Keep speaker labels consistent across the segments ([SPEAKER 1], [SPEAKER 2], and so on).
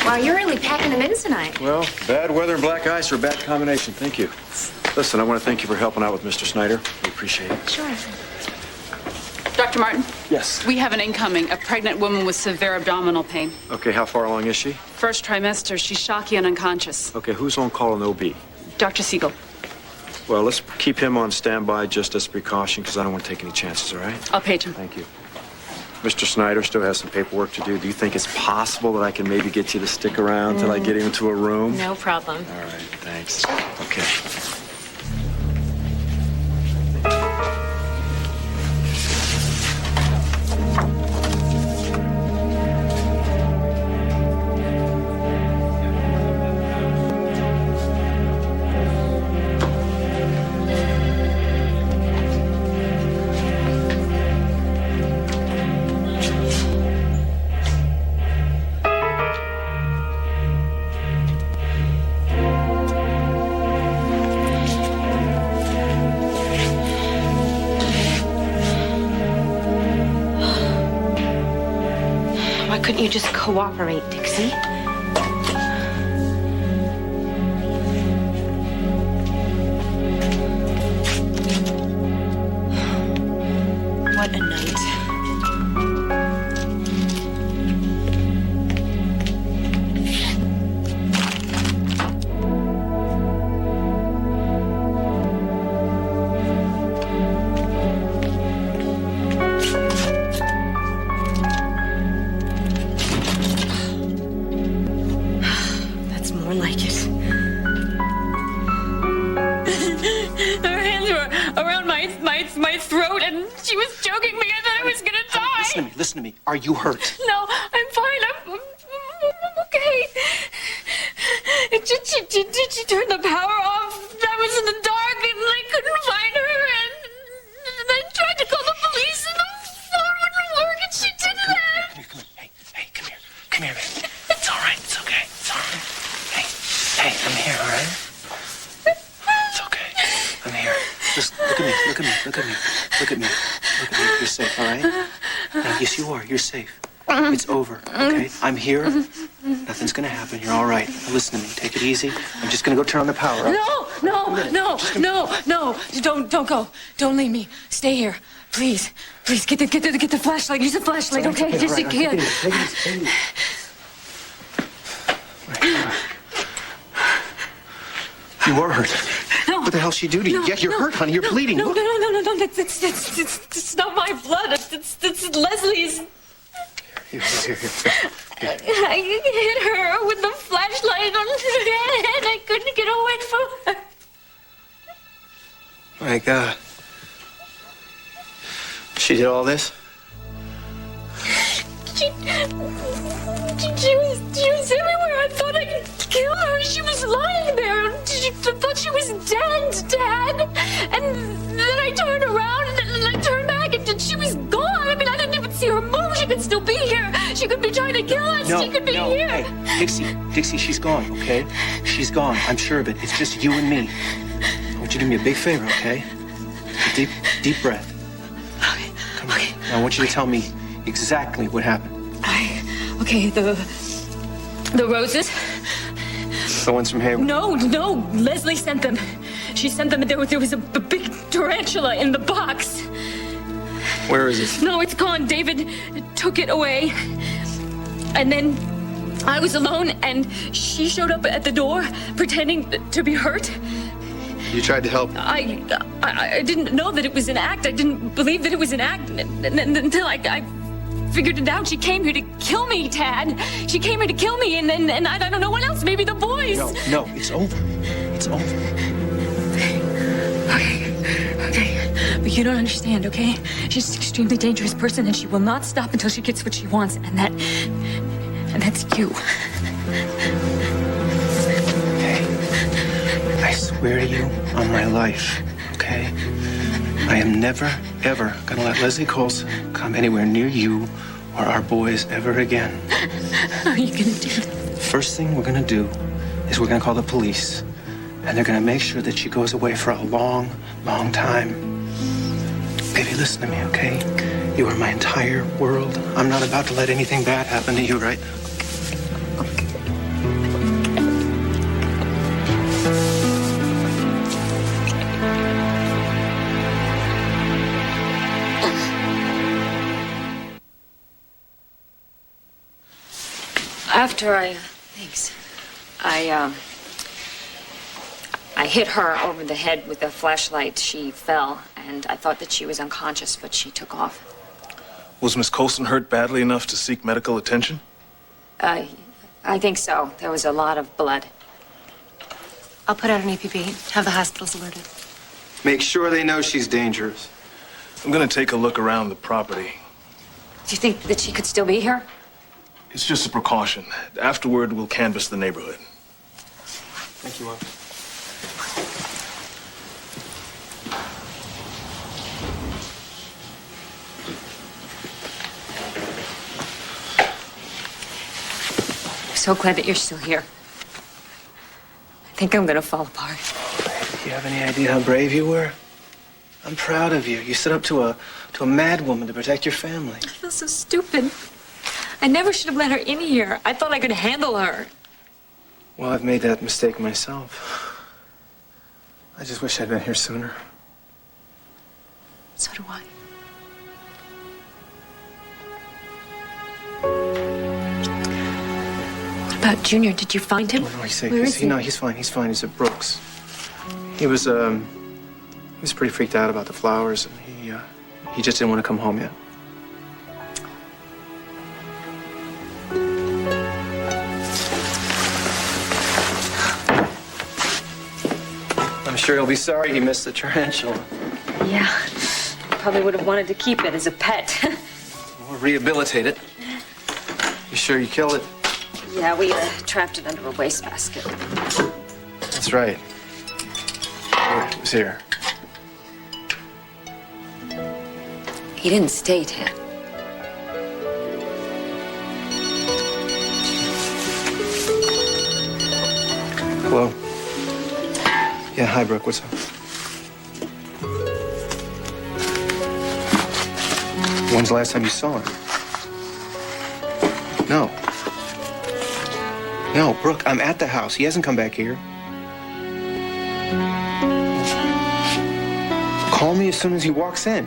[SPEAKER 1] Wow, you're really packing them in tonight.
[SPEAKER 2] Well, bad weather and black ice are a bad combination. Thank you. Listen, I want to thank you for helping out with Mr. Snyder. We appreciate it.
[SPEAKER 1] Sure.
[SPEAKER 3] Dr. Martin?
[SPEAKER 2] Yes.
[SPEAKER 3] We have an incoming, a pregnant woman with severe abdominal pain.
[SPEAKER 2] Okay, how far along is she?
[SPEAKER 3] First trimester, she's shocky and unconscious.
[SPEAKER 2] Okay, who's on call in the OB?
[SPEAKER 3] Dr. Siegel.
[SPEAKER 2] Well, let's keep him on standby just as a precaution because I don't want to take any chances, all right?
[SPEAKER 3] I'll page him.
[SPEAKER 2] Thank you. Mr. Snyder still has some paperwork to do. Do you think it's possible that I can maybe get you to stick around till I get him into a room?
[SPEAKER 1] No problem.
[SPEAKER 2] All right, thanks. Okay.
[SPEAKER 1] Why couldn't you just cooperate, Dixie? What a night. That's more like it.
[SPEAKER 3] Her hands were around my throat, and she was choking me. I thought I was gonna die.
[SPEAKER 4] Listen to me. Are you hurt?
[SPEAKER 3] No, I'm fine. I'm okay. She turned the power off. I was in the dark, and I couldn't find her. And I tried to call the police, and the phone wouldn't work, and she did that.
[SPEAKER 4] Come here. Hey, come here. Come here, baby. It's all right. It's okay. It's all right. Hey, I'm here, all right? It's okay. I'm here. Just look at me. Look at me. Look at me. Look at me. Look at me. You're safe, all right? Now, yes, you are. You're safe. It's over, okay? I'm here. Nothing's gonna happen. You're all right. Now, listen to me. Take it easy. I'm just gonna go turn on the power.
[SPEAKER 3] No. Don't go. Don't leave me. Stay here. Please, get the flashlight. Use the flashlight, okay? Just you can.
[SPEAKER 4] Take it easy. You are hurt.
[SPEAKER 3] No.
[SPEAKER 4] What the hell's she do to you? Yeah, you're hurt, honey. You're bleeding.
[SPEAKER 3] No.
[SPEAKER 4] Look.
[SPEAKER 3] It's not my blood. It's Leslie's.
[SPEAKER 4] Here.
[SPEAKER 3] I hit her with the flashlight on her head, and I couldn't get away from her.
[SPEAKER 4] My God. She did all this?
[SPEAKER 3] She was everywhere. I thought I could kill her. She was lying there. I thought she was dead, Dad. And then I turned around and I turned back and she was gone. I mean, I didn't even see her move. She could still be here. She could be trying to kill us. She could be here.
[SPEAKER 4] Hey, Dixie, she's gone, okay? She's gone. I'm sure of it. It's just you and me. I want you to do me a big favor, okay? A deep breath.
[SPEAKER 3] Okay.
[SPEAKER 4] Come on. Now, I want you to tell me exactly what happened.
[SPEAKER 3] Okay, the roses.
[SPEAKER 4] The ones from Hayward?
[SPEAKER 3] No, Leslie sent them. She sent them. There was a big tarantula in the box.
[SPEAKER 4] Where is it?
[SPEAKER 3] No, it's gone. David took it away. And then I was alone, and she showed up at the door, pretending to be hurt.
[SPEAKER 4] You tried to help.
[SPEAKER 3] I didn't know that it was an act. I didn't believe that it was an act until I figured it out. She came here to kill me, Tad. She came here to kill me, and I don't know what else. Maybe the boys.
[SPEAKER 4] No, it's over. It's over.
[SPEAKER 3] Okay. But you don't understand, okay? She's an extremely dangerous person, and she will not stop until she gets what she wants, and that's you.
[SPEAKER 4] Okay. I swear to you on my life, okay? I am never, ever gonna let Leslie Colson come anywhere near you or our boys ever again.
[SPEAKER 3] How are you gonna do that?
[SPEAKER 4] First thing we're gonna do is we're gonna call the police, and they're gonna make sure that she goes away for a long, long time. Baby, listen to me, okay? You are my entire world. I'm not about to let anything bad happen to you, right?
[SPEAKER 5] Thanks. I hit her over the head with a flashlight. She fell, and I thought that she was unconscious, but she took off.
[SPEAKER 6] Was Miss Colson hurt badly enough to seek medical attention?
[SPEAKER 5] I think so. There was a lot of blood.
[SPEAKER 1] I'll put out an EPP. Have the hospitals alerted.
[SPEAKER 4] Make sure they know she's dangerous.
[SPEAKER 6] I'm gonna take a look around the property.
[SPEAKER 5] Do you think that she could still be here?
[SPEAKER 6] It's just a precaution. Afterward, we'll canvass the neighborhood.
[SPEAKER 4] Thank you, Mom.
[SPEAKER 5] I'm so glad that you're still here. I think I'm gonna fall apart.
[SPEAKER 4] You have any idea how brave you were? I'm proud of you. You stood up to a mad woman to protect your family.
[SPEAKER 5] I feel so stupid. I never should have let her in here. I thought I could handle her.
[SPEAKER 4] Well, I've made that mistake myself. I just wish I'd been here sooner.
[SPEAKER 1] So do I. What about Junior? Did you find him?
[SPEAKER 4] Oh, no, he's safe.
[SPEAKER 1] Where is he?
[SPEAKER 4] No, he's fine. He's fine. He's at Brooks. He was pretty freaked out about the flowers, and he just didn't want to come home yet. I'm sure he'll be sorry he missed the tarantula.
[SPEAKER 5] Yeah. Probably would have wanted to keep it as a pet.
[SPEAKER 4] Or rehabilitate it. You sure you killed it?
[SPEAKER 5] Yeah, we trapped it under a wastebasket.
[SPEAKER 4] That's right. It was here.
[SPEAKER 5] He didn't stay, Ted.
[SPEAKER 4] Hello. Yeah, hi, Brooke. What's up? When's the last time you saw him? No. No, Brooke, I'm at the house. He hasn't come back here. Call me as soon as he walks in.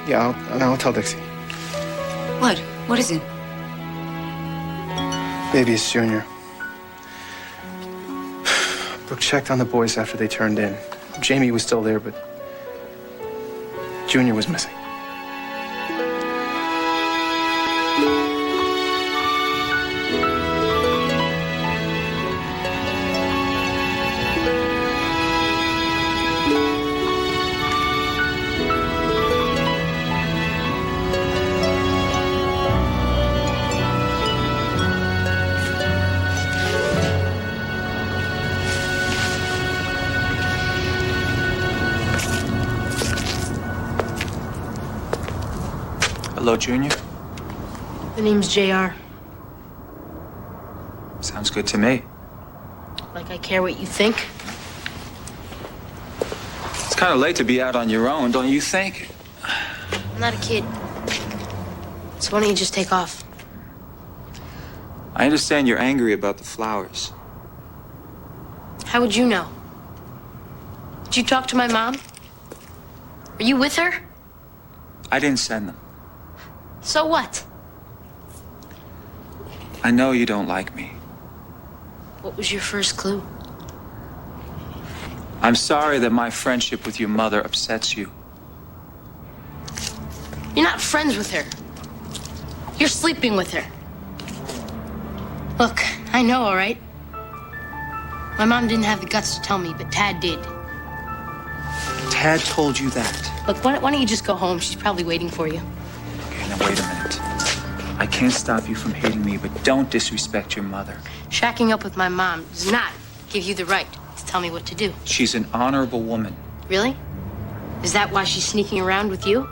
[SPEAKER 4] Yeah, I'll tell Dixie.
[SPEAKER 5] What? What is it?
[SPEAKER 4] Maybe it's Junior. Brooke checked on the boys after they turned in. Jamie was still there, but Junior was missing.
[SPEAKER 7] Hello, Junior.
[SPEAKER 1] The name's JR.
[SPEAKER 7] Sounds good to me.
[SPEAKER 1] Like I care what you think.
[SPEAKER 7] It's kind of late to be out on your own, don't you think?
[SPEAKER 1] I'm not a kid. So why don't you just take off?
[SPEAKER 7] I understand you're angry about the flowers.
[SPEAKER 1] How would you know? Did you talk to my mom? Are you with her?
[SPEAKER 7] I didn't send them.
[SPEAKER 1] So what?
[SPEAKER 7] I know you don't like me.
[SPEAKER 1] What was your first clue?
[SPEAKER 7] I'm sorry that my friendship with your mother upsets you.
[SPEAKER 1] You're not friends with her. You're sleeping with her. Look, I know, all right? My mom didn't have the guts to tell me, but Tad did.
[SPEAKER 7] Tad told you that.
[SPEAKER 1] Look, why don't you just go home? She's probably waiting for you.
[SPEAKER 7] Okay, now wait a minute. I can't stop you from hating me, but don't disrespect your mother.
[SPEAKER 1] Shacking up with my mom does not give you the right to tell me what to do.
[SPEAKER 7] She's an honorable woman.
[SPEAKER 1] Really? Is that why she's sneaking around with you?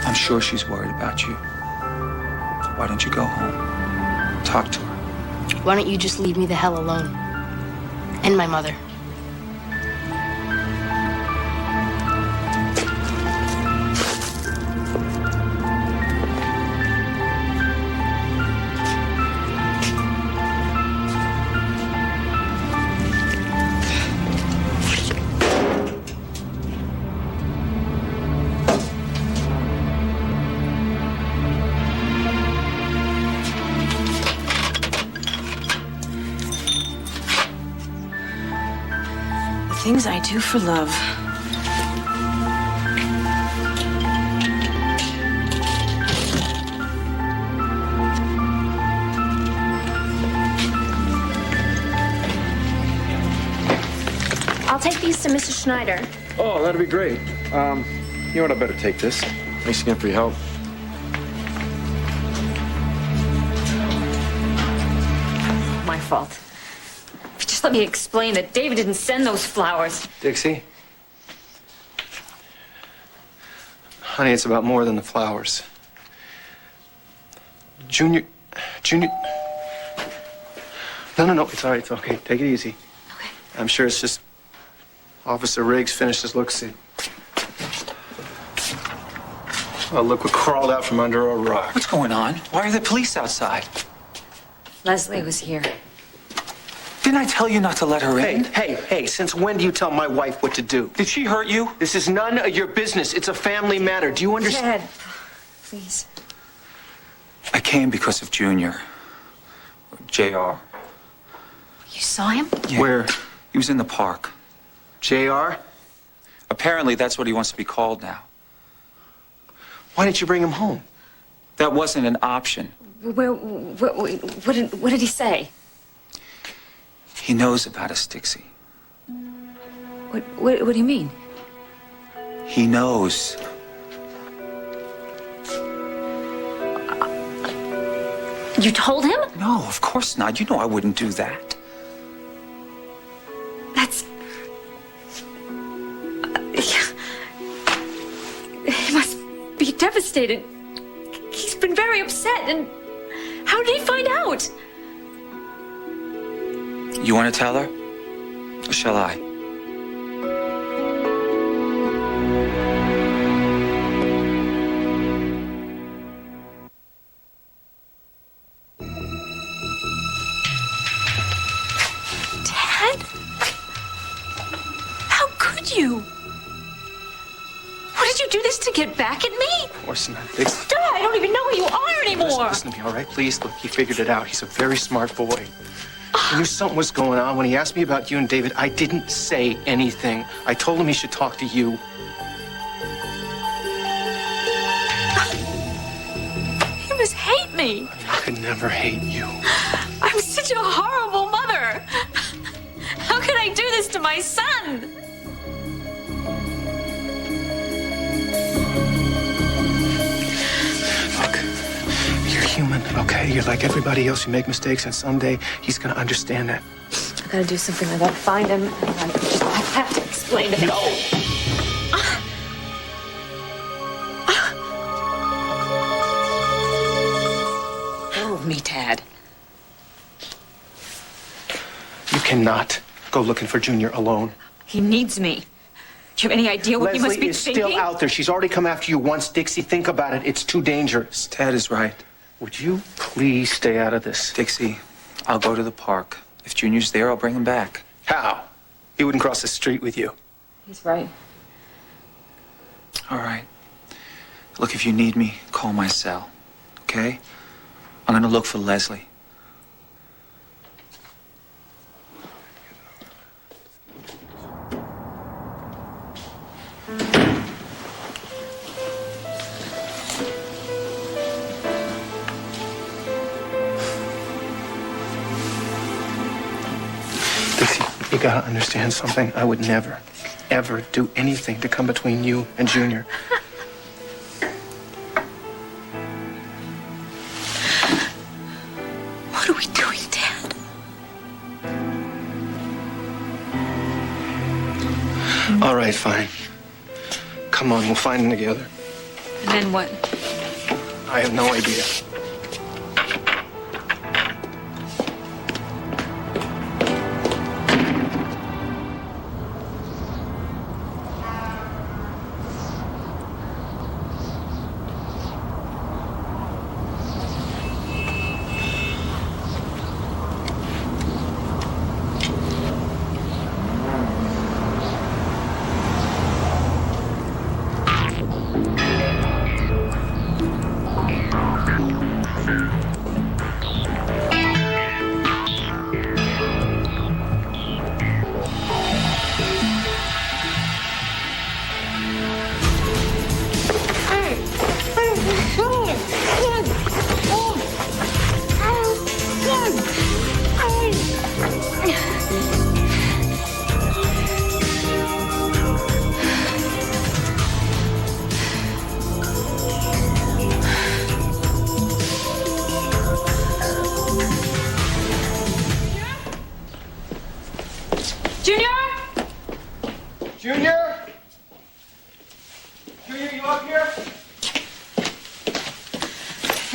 [SPEAKER 7] I'm sure she's worried about you. Why don't you go home? Talk to her.
[SPEAKER 1] Why don't you just leave me the hell alone? And my mother.
[SPEAKER 8] Things I do for love.
[SPEAKER 5] I'll take these to Mrs. Schneider.
[SPEAKER 2] Oh, that'd be great. You know what? I better take this. Thanks again for your help.
[SPEAKER 5] My fault. Just let me explain that David didn't send those flowers.
[SPEAKER 7] Dixie? Honey, it's about more than the flowers. Junior... No, it's all right, it's okay. Take it easy.
[SPEAKER 5] Okay.
[SPEAKER 7] I'm sure it's just Officer Riggs finished his look-see. Oh, look what crawled out from under a rock.
[SPEAKER 4] What's going on? Why are the police outside?
[SPEAKER 5] Leslie was here.
[SPEAKER 4] Didn't I tell you not to let her in?
[SPEAKER 7] Hey, since when do you tell my wife what to do?
[SPEAKER 4] Did she hurt you?
[SPEAKER 7] This is none of your business. It's a family matter. Do you understand?
[SPEAKER 5] Ted, please.
[SPEAKER 4] I came because of Junior. JR.
[SPEAKER 5] You saw him?
[SPEAKER 4] Yeah.
[SPEAKER 7] Where?
[SPEAKER 4] He was in the park.
[SPEAKER 7] JR?
[SPEAKER 4] Apparently, that's what he wants to be called now.
[SPEAKER 7] Why didn't you bring him home?
[SPEAKER 4] That wasn't an option.
[SPEAKER 5] What did he say?
[SPEAKER 4] He knows about us, Dixie.
[SPEAKER 5] What do you mean?
[SPEAKER 4] He knows.
[SPEAKER 5] You told him?
[SPEAKER 4] No, of course not. You know I wouldn't do that.
[SPEAKER 5] That's... He must be devastated. He's been very upset, and how did he find out?
[SPEAKER 4] You want to tell her? Or shall I?
[SPEAKER 8] Dad? How could you? What did you do this to get back at me?
[SPEAKER 7] Of course not, Dixie.
[SPEAKER 8] Dad, I don't even know who you are anymore.
[SPEAKER 7] Listen to me, all right? Please, look, he figured it out. He's a very smart boy. He knew something was going on. When he asked me about you and David, I didn't say anything. I told him he should talk to you.
[SPEAKER 8] He must hate me.
[SPEAKER 7] I could never hate you.
[SPEAKER 8] I'm such a horrible mother. How could I do this to my son?
[SPEAKER 7] Look, you're human, okay? You're like everybody else. You make mistakes, and someday he's gonna understand that.
[SPEAKER 5] I gotta do something. I gotta find him. I have to explain to him.
[SPEAKER 8] Move me, Tad.
[SPEAKER 7] You cannot go looking for Junior alone.
[SPEAKER 8] He needs me. Do you have any idea what he must
[SPEAKER 7] Leslie
[SPEAKER 8] be
[SPEAKER 7] is
[SPEAKER 8] thinking?
[SPEAKER 7] still out there. She's already come after you once. Dixie, think about it. It's too dangerous.
[SPEAKER 4] Ted is right.
[SPEAKER 7] Would you please stay out of this?
[SPEAKER 4] Dixie, I'll go to the park. If Junior's there, I'll bring him back.
[SPEAKER 7] How? He wouldn't cross the street with you.
[SPEAKER 5] He's right.
[SPEAKER 4] All right. Look, if you need me, call my cell. Okay? I'm gonna look for Leslie.
[SPEAKER 7] Dixie, you gotta understand something. I would never, ever do anything to come between you and Junior.
[SPEAKER 8] What are we doing, Dad?
[SPEAKER 7] All right, fine. Come on, we'll find him together.
[SPEAKER 8] And then what?
[SPEAKER 7] I have no idea.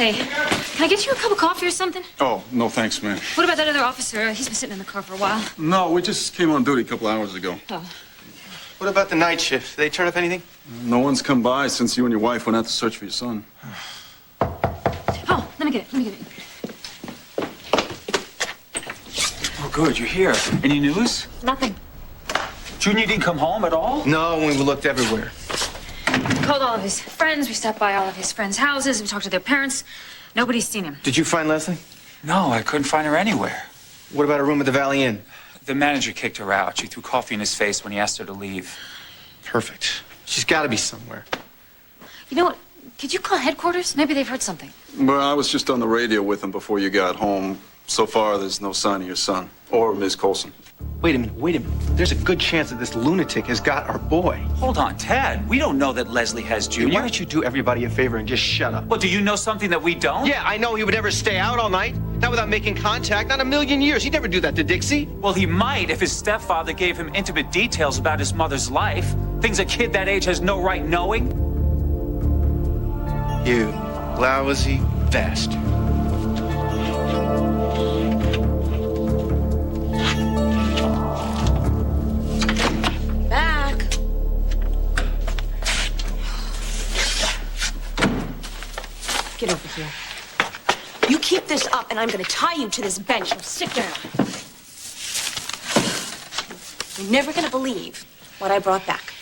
[SPEAKER 5] Hey, can I get you a cup of coffee or something?
[SPEAKER 9] Oh, no thanks, man.
[SPEAKER 5] What about that other officer? He's been sitting in the car for a while.
[SPEAKER 9] No, we just came on duty a couple hours ago.
[SPEAKER 5] Oh.
[SPEAKER 7] What about the night shift? Did they turn up anything?
[SPEAKER 9] No one's come by since you and your wife went out to search for your son.
[SPEAKER 5] Oh, let me get it.
[SPEAKER 4] Oh, good, you're here. Any news?
[SPEAKER 5] Nothing.
[SPEAKER 4] Junior didn't come home at all?
[SPEAKER 7] No, we looked everywhere.
[SPEAKER 5] We called all of his friends. We stopped by all of his friends' houses. We talked to their parents. Nobody's seen him.
[SPEAKER 7] Did you find Leslie?
[SPEAKER 4] No, I couldn't find her anywhere.
[SPEAKER 7] What about a room at the Valley Inn?
[SPEAKER 4] The manager kicked her out. She threw coffee in his face when he asked her to leave.
[SPEAKER 7] Perfect. She's got to be somewhere.
[SPEAKER 5] You know what? Could you call headquarters? Maybe they've heard something.
[SPEAKER 9] Well, I was just on the radio with him before you got home. So far, there's no sign of your son or Miss Colson.
[SPEAKER 7] Wait a minute. There's a good chance that this lunatic has got our boy.
[SPEAKER 4] Hold on, Ted. We don't know that Leslie has Junior.
[SPEAKER 7] Why don't you do everybody a favor and just shut up?
[SPEAKER 4] Well, do you know something that we don't?
[SPEAKER 7] Yeah, I know he would never stay out all night. Not without making contact. Not a million years. He'd never do that to Dixie.
[SPEAKER 4] Well, he might if his stepfather gave him intimate details about his mother's life. Things a kid that age has no right knowing.
[SPEAKER 7] You lousy bastard.
[SPEAKER 1] Back.
[SPEAKER 8] Get over here. You keep this up, and I'm going to tie you to this bench. Now sit down. You're never going to believe what I brought back.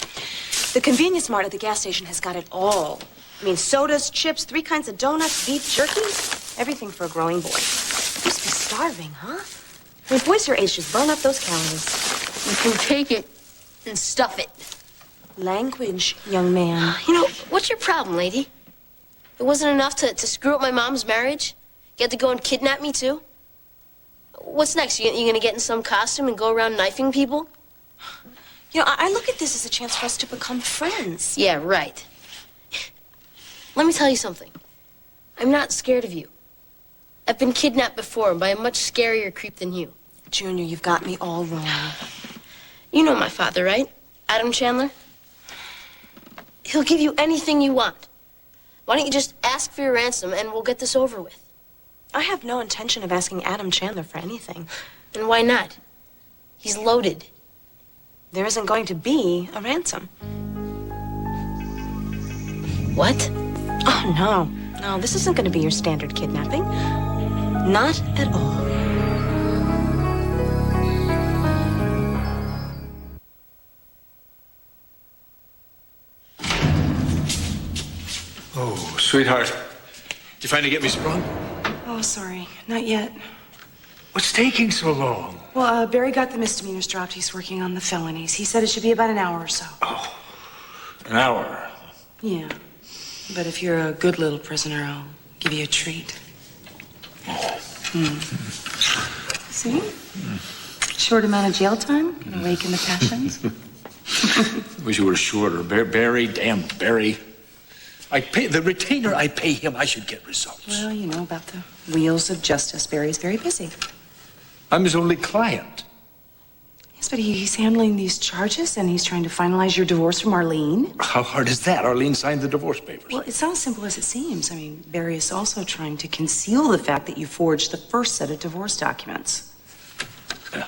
[SPEAKER 8] The convenience mart at the gas station has got it all. I mean, sodas, chips, 3 kinds of donuts, beef jerky. Everything for a growing boy. You must be starving, huh? I mean, boys your age just burn up those calories.
[SPEAKER 1] You can take it and stuff it.
[SPEAKER 8] Language, young man.
[SPEAKER 1] You know, what's your problem, lady? It wasn't enough to screw up my mom's marriage? You had to go and kidnap me, too? What's next? You gonna get in some costume and go around knifing people?
[SPEAKER 8] You know, I look at this as a chance for us to become friends.
[SPEAKER 1] Yeah, right. Let me tell you something. I'm not scared of you. I've been kidnapped before by a much scarier creep than you.
[SPEAKER 8] Junior, you've got me all wrong.
[SPEAKER 1] You know my father, right? Adam Chandler? He'll give you anything you want. Why don't you just ask for your ransom and we'll get this over with?
[SPEAKER 8] I have no intention of asking Adam Chandler for anything.
[SPEAKER 1] And why not? He's loaded.
[SPEAKER 8] There isn't going to be a ransom.
[SPEAKER 1] What?
[SPEAKER 8] Oh, no. No, this isn't going to be your standard kidnapping. Not at all.
[SPEAKER 10] Oh, sweetheart. Did you finally get me sprung?
[SPEAKER 11] Oh, sorry. Not yet.
[SPEAKER 10] What's taking so long?
[SPEAKER 11] Well, Barry got the misdemeanors dropped. He's working on the felonies. He said it should be about an hour or so.
[SPEAKER 10] Oh, an hour.
[SPEAKER 11] Yeah. But if you're a good little prisoner, I'll give you a treat.
[SPEAKER 10] Oh.
[SPEAKER 11] See? Short amount of jail time can awaken the passions.
[SPEAKER 10] Wish you were shorter. Barry, damn Barry. I pay the retainer I pay him, I should get results.
[SPEAKER 11] Well, you know about the wheels of justice. Barry's very busy.
[SPEAKER 10] I'm his only client.
[SPEAKER 11] Yes, but he's handling these charges and he's trying to finalize your divorce from Arlene.
[SPEAKER 10] How hard is that? Arlene signed the divorce papers.
[SPEAKER 11] Well, it's not as simple as it seems. I mean, Barry is also trying to conceal the fact that you forged the first set of divorce documents.
[SPEAKER 10] Yeah.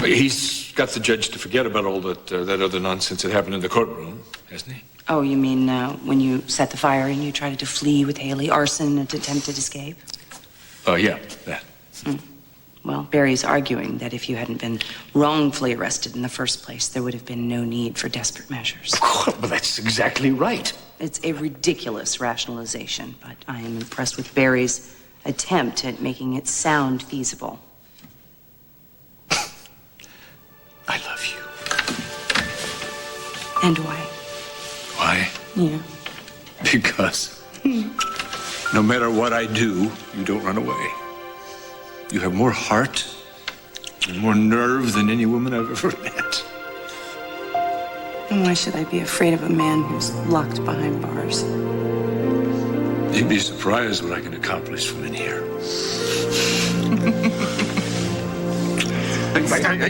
[SPEAKER 10] He's got the judge to forget about all that other nonsense that happened in the courtroom, hasn't he?
[SPEAKER 11] Oh, you mean when you set the fire and you tried to flee with Haley, arson, and attempted escape?
[SPEAKER 10] Yeah, that.
[SPEAKER 11] Well, Barry's arguing that if you hadn't been wrongfully arrested in the first place, there would have been no need for desperate measures.
[SPEAKER 10] Well, that's exactly right.
[SPEAKER 11] It's a ridiculous rationalization, but I am impressed with Barry's attempt at making it sound feasible.
[SPEAKER 10] I love you.
[SPEAKER 11] And why?
[SPEAKER 10] Why?
[SPEAKER 11] Yeah.
[SPEAKER 10] Because no matter what I do, you don't run away. You have more heart and more nerve than any woman I've ever met.
[SPEAKER 11] And why should I be afraid of a man who's locked behind bars?
[SPEAKER 10] You'd be surprised what I can accomplish from in here.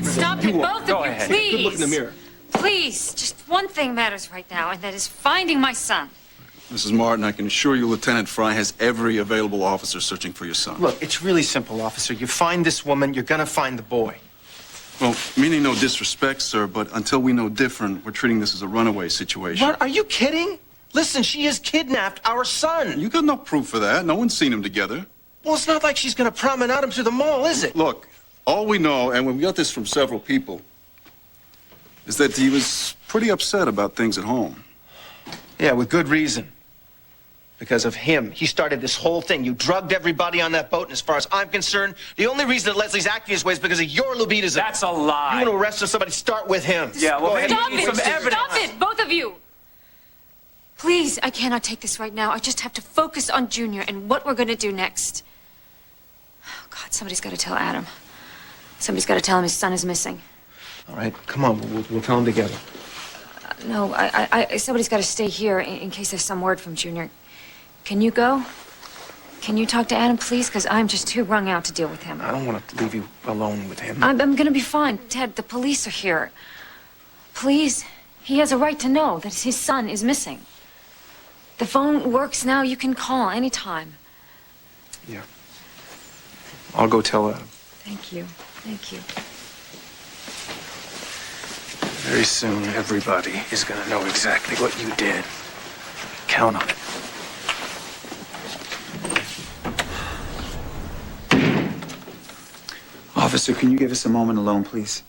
[SPEAKER 5] Stop it, both of you, please.
[SPEAKER 7] Good look in the mirror.
[SPEAKER 5] Please, just one thing matters right now, and that is finding my son.
[SPEAKER 9] Mrs. Martin, I can assure you Lieutenant Fry has every available officer searching for your son.
[SPEAKER 7] Look, it's really simple, officer. You find this woman, you're gonna find the boy.
[SPEAKER 9] Well, meaning no disrespect, sir, but until we know different, we're treating this as a runaway situation.
[SPEAKER 7] What? Are you kidding? Listen, she has kidnapped our son.
[SPEAKER 9] You got no proof for that. No one's seen them together.
[SPEAKER 7] Well, it's not like she's gonna promenade him through the mall, is it?
[SPEAKER 9] Look, all we know, and we got this from several people, is that he was pretty upset about things at home.
[SPEAKER 7] Yeah, with good reason. Because of him. He started this whole thing. You drugged everybody on that boat, and as far as I'm concerned, the only reason that Leslie's acting this way is because of your libido.
[SPEAKER 4] That's a lie.
[SPEAKER 7] You want to arrest somebody, start with him.
[SPEAKER 4] Yeah, well, maybe
[SPEAKER 3] Stop
[SPEAKER 4] you need
[SPEAKER 3] it!
[SPEAKER 4] some evidence.
[SPEAKER 3] Stop it, both of you! Please, I cannot take this right now. I just have to focus on Junior and what we're going to do next. Oh, God, somebody's got to tell Adam. Somebody's got to tell him his son is missing.
[SPEAKER 7] All right, come on, we'll tell him together.
[SPEAKER 3] No, somebody's got to stay here in case there's some word from Junior. Can you go? Can you talk to Adam, please? Because I'm just too wrung out to deal with him.
[SPEAKER 7] I don't want to leave you alone with him.
[SPEAKER 3] I'm going to be fine. Ted, the police are here. Please, he has a right to know that his son is missing. The phone works now. You can call anytime.
[SPEAKER 7] Yeah. I'll go tell Adam.
[SPEAKER 3] Thank you. Thank you.
[SPEAKER 7] Very soon, everybody is going to know exactly what you did. Count on it.
[SPEAKER 12] Officer, can you give us a moment alone, please?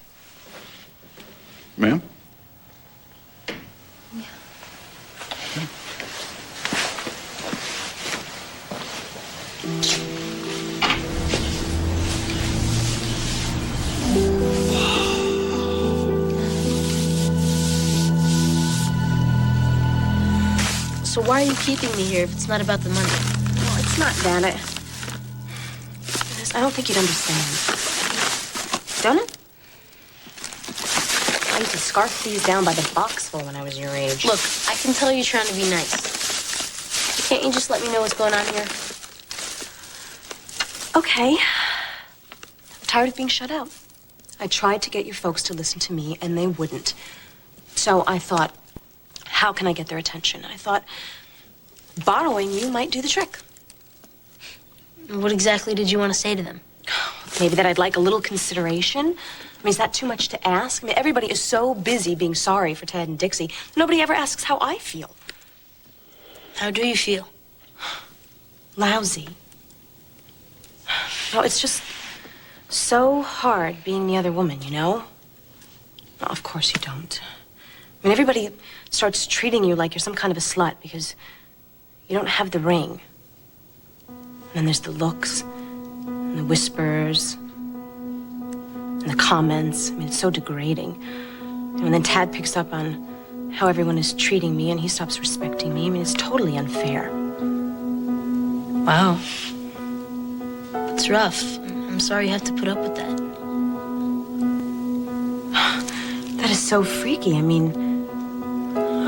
[SPEAKER 9] Ma'am?
[SPEAKER 1] So why are you keeping me here if it's not about the money?
[SPEAKER 8] Well, it's not that. I don't think you'd understand. Don't it? I used to scarf these down by the boxful when I was your age.
[SPEAKER 1] Look, I can tell you're trying to be nice. Can't you just let me know what's going on here?
[SPEAKER 8] Okay. I'm tired of being shut out. I tried to get your folks to listen to me, and they wouldn't. So I thought, how can I get their attention? I thought borrowing you might do the trick.
[SPEAKER 1] What exactly did you want to say to them?
[SPEAKER 8] Maybe that I'd like a little consideration. I mean, is that too much to ask? I mean, everybody is so busy being sorry for Ted and Dixie. Nobody ever asks how I feel.
[SPEAKER 1] How do you feel?
[SPEAKER 8] Lousy. No, it's just so hard being the other woman, you know? Well, of course you don't. I mean, everybody starts treating you like you're some kind of a slut because you don't have the ring. And then there's the looks, and the whispers, and the comments. I mean, it's so degrading. And then Tad picks up on how everyone is treating me, and he stops respecting me. I mean, it's totally unfair.
[SPEAKER 1] Wow. It's rough. I'm sorry you have to put up with that.
[SPEAKER 8] That is so freaky. I mean,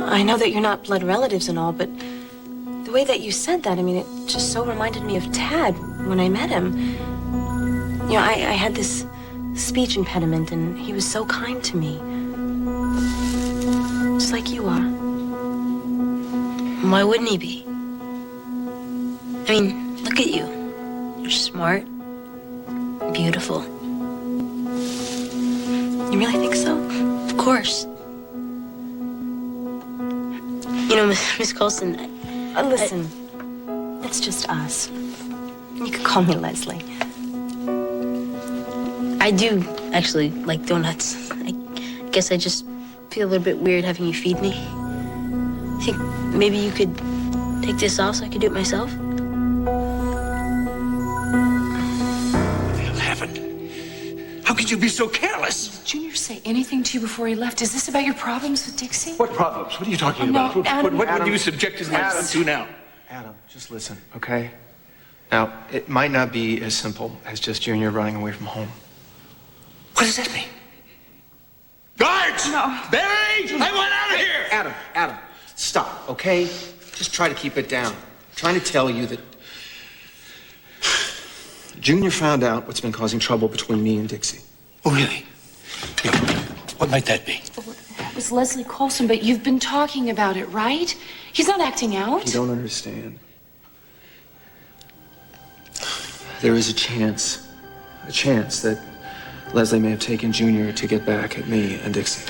[SPEAKER 8] I know that you're not blood relatives and all, but the way that you said that, I mean, it just so reminded me of Tad when I met him. You know, I had this speech impediment, and he was so kind to me. Just like you are.
[SPEAKER 1] Why wouldn't he be? I mean, look at you. You're smart, beautiful.
[SPEAKER 8] You really think so?
[SPEAKER 1] Of course. You know, Miss Colson,
[SPEAKER 8] listen, it's just us. You could call me Leslie.
[SPEAKER 1] I do actually like donuts. I guess I just feel a little bit weird having you feed me. Think maybe you could take this off so I could do it myself?
[SPEAKER 10] What the hell happened? How could you be so careless?
[SPEAKER 11] Did Junior say anything to you before he left? Is this about your problems with Dixie?
[SPEAKER 10] What problems? What are you talking
[SPEAKER 11] No,
[SPEAKER 10] about?
[SPEAKER 11] Adam.
[SPEAKER 10] What would you subject my son to now?
[SPEAKER 7] Adam, just listen, okay? Now, it might not be as simple as just Junior running away from home.
[SPEAKER 10] What does that mean? Guards!
[SPEAKER 11] No.
[SPEAKER 10] Barry! I want out of here!
[SPEAKER 7] Adam, stop, okay? Just try to keep it down. I'm trying to tell you that Junior found out what's been causing trouble between me and Dixie.
[SPEAKER 10] Oh, really? Yeah. What might that be?
[SPEAKER 11] That was Leslie Colson, but you've been talking about it, right? He's not acting out.
[SPEAKER 7] You don't understand. There is a chance that Leslie may have taken Junior to get back at me and Dixie.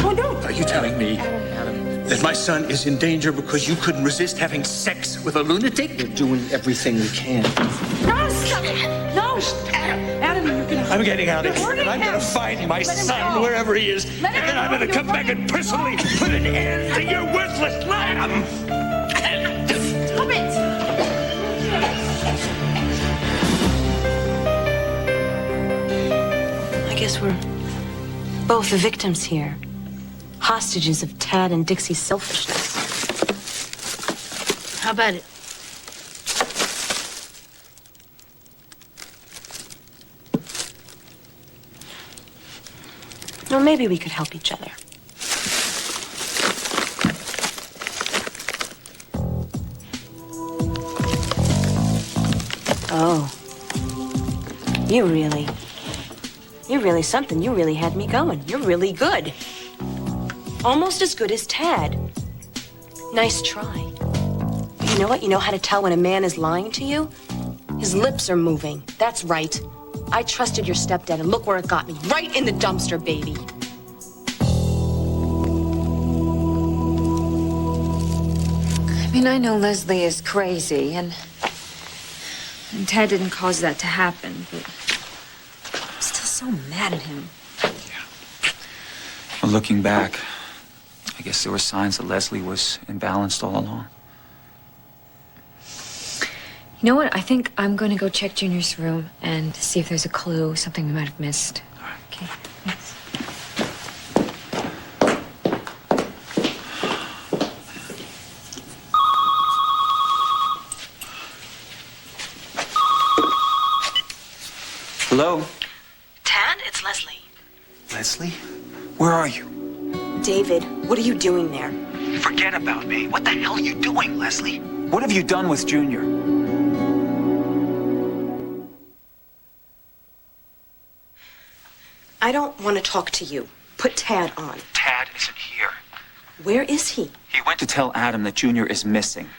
[SPEAKER 10] Oh, no. Are you telling me that my son is in danger because you couldn't resist having sex with a lunatic?
[SPEAKER 7] We're doing everything we can.
[SPEAKER 11] No, stop it! No! Adam, you're gonna...
[SPEAKER 10] I'm getting out of here, and I'm going to find my son wherever he is, and then I'm going to come back and personally put an end to your worthless lamb!
[SPEAKER 11] Stop it! I guess we're both the victims here. Hostages of Tad and Dixie's selfishness.
[SPEAKER 1] How about it?
[SPEAKER 11] Well, maybe we could help each other. Oh. You're really something. You really had me going. You're really good. Almost as good as Tad. Nice try. But you know what? You know how to tell when a man is lying to you? His lips are moving. That's right. I trusted your stepdad, and look where it got me. Right in the dumpster, baby.
[SPEAKER 5] I mean, I know Leslie is crazy, and Ted didn't cause that to happen, but I'm still so mad at him.
[SPEAKER 12] Well, looking back, I guess there were signs that Leslie was imbalanced all along.
[SPEAKER 5] You know what? I think I'm going to go check Junior's room and see if there's a clue, something we might have missed.
[SPEAKER 12] All right.
[SPEAKER 5] Okay, thanks.
[SPEAKER 12] Hello?
[SPEAKER 11] Tad, it's Leslie.
[SPEAKER 12] Leslie? Where are you?
[SPEAKER 11] David, what are you doing there?
[SPEAKER 12] Forget about me. What the hell are you doing, Leslie? What have you done with Junior?
[SPEAKER 11] I don't want to talk to you. Put Tad on.
[SPEAKER 12] Tad isn't here.
[SPEAKER 11] Where is he?
[SPEAKER 12] He went to tell Adam that Junior is missing.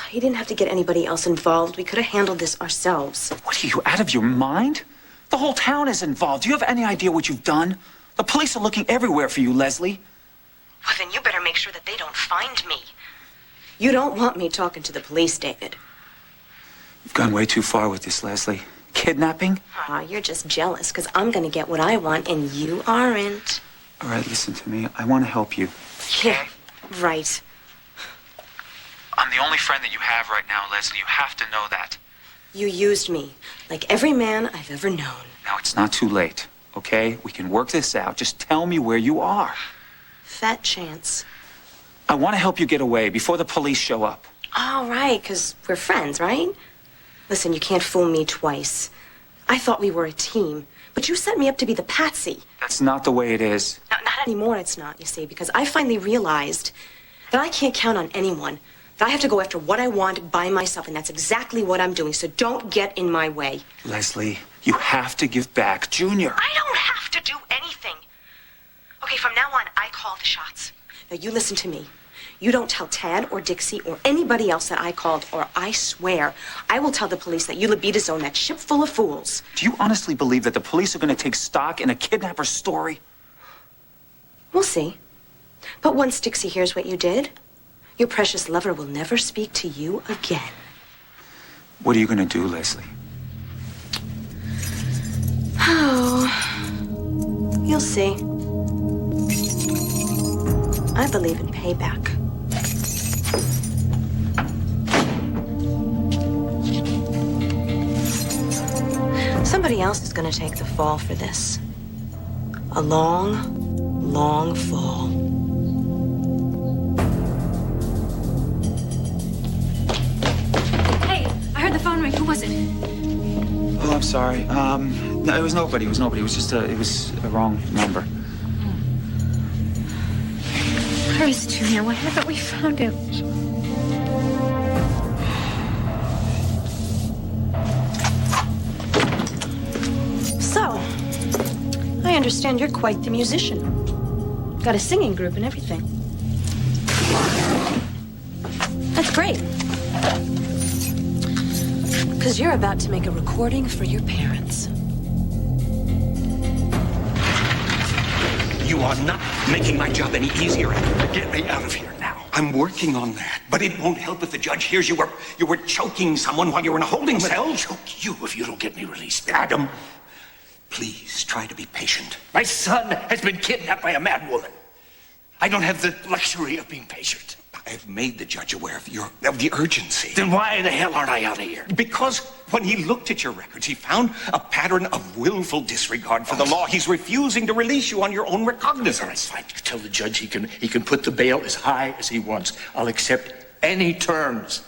[SPEAKER 11] He didn't have to get anybody else involved. We could have handled this ourselves.
[SPEAKER 12] What, are you out of your mind? The whole town is involved. Do you have any idea what you've done? The police are looking everywhere for you, Leslie.
[SPEAKER 11] Well, then you better make sure that they don't find me. You don't want me talking to the police, David.
[SPEAKER 12] You've gone way too far with this, Leslie. Kidnapping?
[SPEAKER 11] Aw, you're just jealous because I'm going to get what I want and you aren't.
[SPEAKER 12] All right, listen to me. I want to help you.
[SPEAKER 11] Yeah, right.
[SPEAKER 12] I'm the only friend that you have right now, Leslie. You have to know that.
[SPEAKER 11] You used me like every man I've ever known.
[SPEAKER 12] Now, it's not too late, okay? We can work this out. Just tell me where you are.
[SPEAKER 11] Fat chance.
[SPEAKER 12] I want to help you get away before the police show up.
[SPEAKER 11] All right, because we're friends, right? Listen, you can't fool me twice. I thought we were a team, but you set me up to be the patsy.
[SPEAKER 12] That's not the way it is.
[SPEAKER 11] Not anymore, it's not, you see, because I finally realized that I can't count on anyone. That I have to go after what I want by myself, and that's exactly what I'm doing, so don't get in my way.
[SPEAKER 12] Leslie, you have to give back Junior.
[SPEAKER 11] I don't have to do anything. Okay, from now on, I call the shots. Now, you listen to me. You don't tell Tad or Dixie or anybody else that I called, or I swear I will tell the police that you libido-zoned that ship full of fools.
[SPEAKER 12] Do you honestly believe that the police are going to take stock in a kidnapper's story?
[SPEAKER 11] We'll see. But once Dixie hears what you did, your precious lover will never speak to you again.
[SPEAKER 12] What are you going to do, Leslie?
[SPEAKER 11] Oh, you'll see. I believe in payback. Somebody else is going to take the fall for this. A long, long fall.
[SPEAKER 5] Hey, I heard the phone ring. Who was it?
[SPEAKER 12] Oh, I'm sorry. No, it was nobody. It was nobody. It was just it was a wrong number.
[SPEAKER 5] Where is Junior? Why haven't we found him?
[SPEAKER 11] So, I understand you're quite the musician.
[SPEAKER 8] Got a singing group and everything. That's great. Because you're about to make a recording for your parents.
[SPEAKER 13] You are not making my job any easier, Adam. Get me out of here now. I'm working on that, but it won't help if the judge hears you were choking someone while you were in a holding cell. I'll choke you if you don't get me released. Adam, please try to be patient. My son has been kidnapped by a mad woman. I don't have the luxury of being patient. I've made the judge aware of the urgency. Then why the hell aren't I out of here? Because when he looked at your records, he found a pattern of willful disregard for the law. He's refusing to release you on your own recognizance.
[SPEAKER 10] Fine. You tell the judge he can put the bail as high as he wants. I'll accept any terms.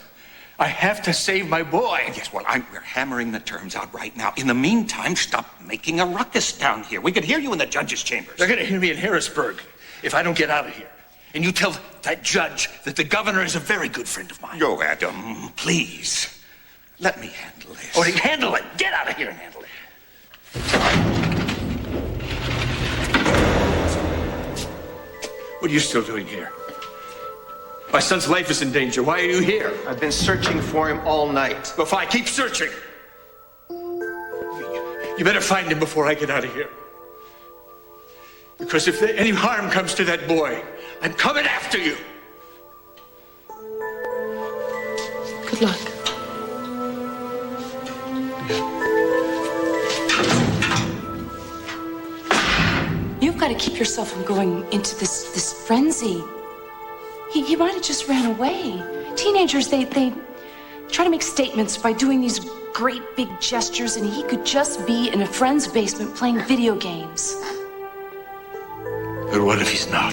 [SPEAKER 10] I have to save my boy.
[SPEAKER 13] Yes, well, we're hammering the terms out right now. In the meantime, stop making a ruckus down here. We could hear you in the judge's chambers.
[SPEAKER 10] They're going to hear me in Harrisburg if I don't get out of here. And you tell that judge that the governor is a very good friend of mine.
[SPEAKER 13] Go, Adam, please. Let me handle this.
[SPEAKER 10] Oh, handle it. Get out of here and handle it. What are you still doing here? My son's life is in danger. Why are you here?
[SPEAKER 7] I've been searching for him all night.
[SPEAKER 10] Well, fine. Keep searching. You better find him before I get out of here. Because if any harm comes to that boy, I'm coming after you.
[SPEAKER 8] Good luck. You've got to keep yourself from going into this frenzy. He might have just ran away. Teenagers, they try to make statements by doing these great big gestures, and he could just be in a friend's basement playing video games.
[SPEAKER 10] But what if he's not?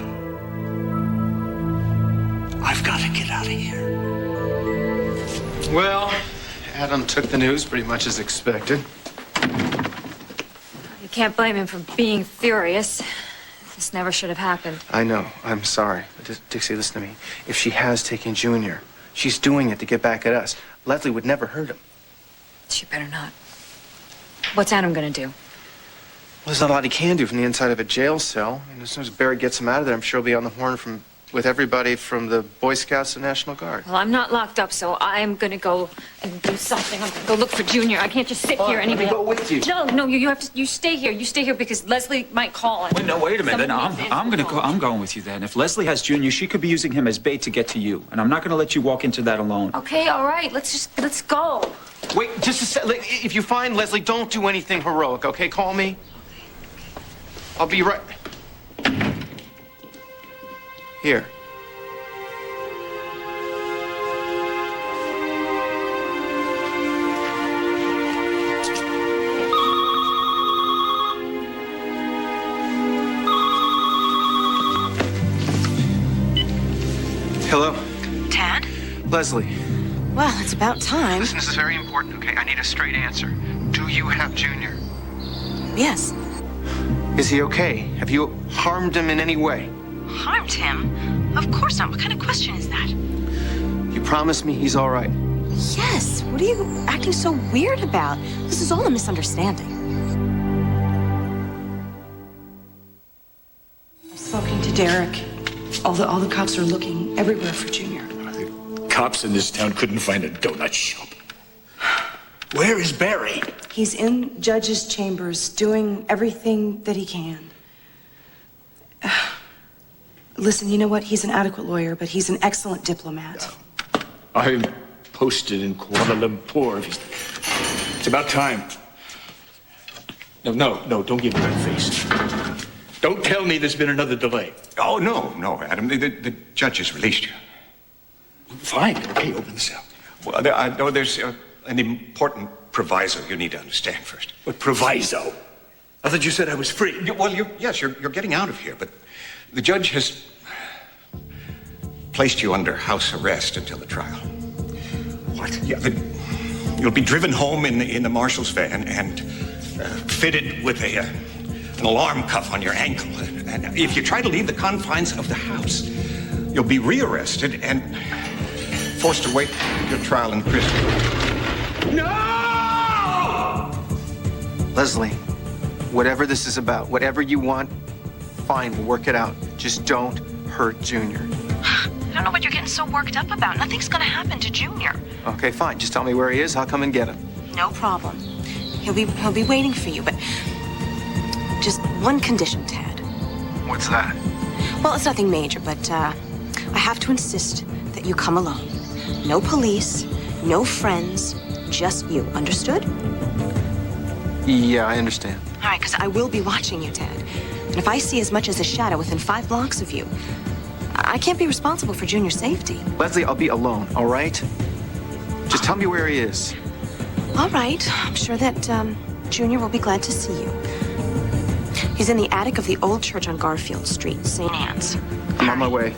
[SPEAKER 10] I've got to get out of here.
[SPEAKER 7] Well, Adam took the news pretty much as expected.
[SPEAKER 5] You can't blame him for being furious. This never should have happened.
[SPEAKER 7] I know. I'm sorry. But Dixie, listen to me. If she has taken Junior, she's doing it to get back at us. Leslie would never hurt him.
[SPEAKER 5] She better not. What's Adam gonna do?
[SPEAKER 7] Well, there's not a lot he can do from the inside of a jail cell. And as soon as Barry gets him out of there, I'm sure he'll be on the horn with everybody from the Boy Scouts to National Guard.
[SPEAKER 5] Well, I'm not locked up, so I'm gonna go and do something. I'm gonna go look for Junior. I can't just sit here anyway.
[SPEAKER 7] Let me go with you.
[SPEAKER 5] No, you have to. You stay here. You stay here because Leslie might call.
[SPEAKER 12] Wait a minute. Then I'm gonna go. I'm going with you. Then, if Leslie has Junior, she could be using him as bait to get to you, and I'm not gonna let you walk into that alone.
[SPEAKER 5] Okay, all right. Let's go.
[SPEAKER 7] Wait, just a sec. If you find Leslie, don't do anything heroic, okay? Call me. I'll be right. Here. Hello?
[SPEAKER 8] Tad?
[SPEAKER 7] Leslie.
[SPEAKER 8] Well, it's about time.
[SPEAKER 7] Listen, this is very important, okay? I need a straight answer. Do you have Junior?
[SPEAKER 8] Yes.
[SPEAKER 7] Is he okay? Have you harmed him in any way?
[SPEAKER 8] Harmed him? Of course not. What kind of question is that?
[SPEAKER 7] You promise me he's all right?
[SPEAKER 8] Yes. What are you acting so weird about? This is all a misunderstanding. I'm spoken to Derek. All the cops are looking everywhere for Junior.
[SPEAKER 10] The cops in this town couldn't find a donut shop. Where is Barry?
[SPEAKER 8] He's in Judge's chambers doing everything that he can. Listen, you know what? He's an adequate lawyer, but he's an excellent diplomat.
[SPEAKER 10] I'm posted in Kuala Lumpur. It's about time. No, don't give me that face. Don't tell me there's been another delay.
[SPEAKER 13] Oh, no, Adam. The judge has released you.
[SPEAKER 10] Fine. Okay, open the cell.
[SPEAKER 13] Well, I know there's an important proviso you need to understand first.
[SPEAKER 10] What proviso? I thought you said I was free.
[SPEAKER 13] Well, you're getting out of here, but the judge has placed you under house arrest until the trial.
[SPEAKER 10] What?
[SPEAKER 13] Yeah, you'll be driven home in the marshal's van and fitted with an alarm cuff on your ankle. And if you try to leave the confines of the house, you'll be rearrested and forced to wait your trial in prison.
[SPEAKER 10] No!
[SPEAKER 7] Leslie, whatever this is about, whatever you want, fine, we'll work it out. Just don't hurt Junior.
[SPEAKER 8] I don't know what you're getting so worked up about. Nothing's gonna happen to Junior.
[SPEAKER 7] Okay, fine. Just tell me where he is. I'll come and get him.
[SPEAKER 8] No problem. He'll be waiting for you, but just one condition, Tad.
[SPEAKER 7] What's that?
[SPEAKER 8] Well, it's nothing major, but I have to insist that you come alone. No police, no friends, just you. Understood?
[SPEAKER 7] Yeah, I understand.
[SPEAKER 8] All right, because I will be watching you, Tad. And if I see as much as a shadow within 5 blocks of you, I can't be responsible for Junior's safety.
[SPEAKER 7] Leslie, I'll be alone, all right? Just tell me where he is.
[SPEAKER 8] All right. I'm sure that Junior will be glad to see you. He's in the attic of the old church on Garfield Street, St. Anne's.
[SPEAKER 7] I'm on my way.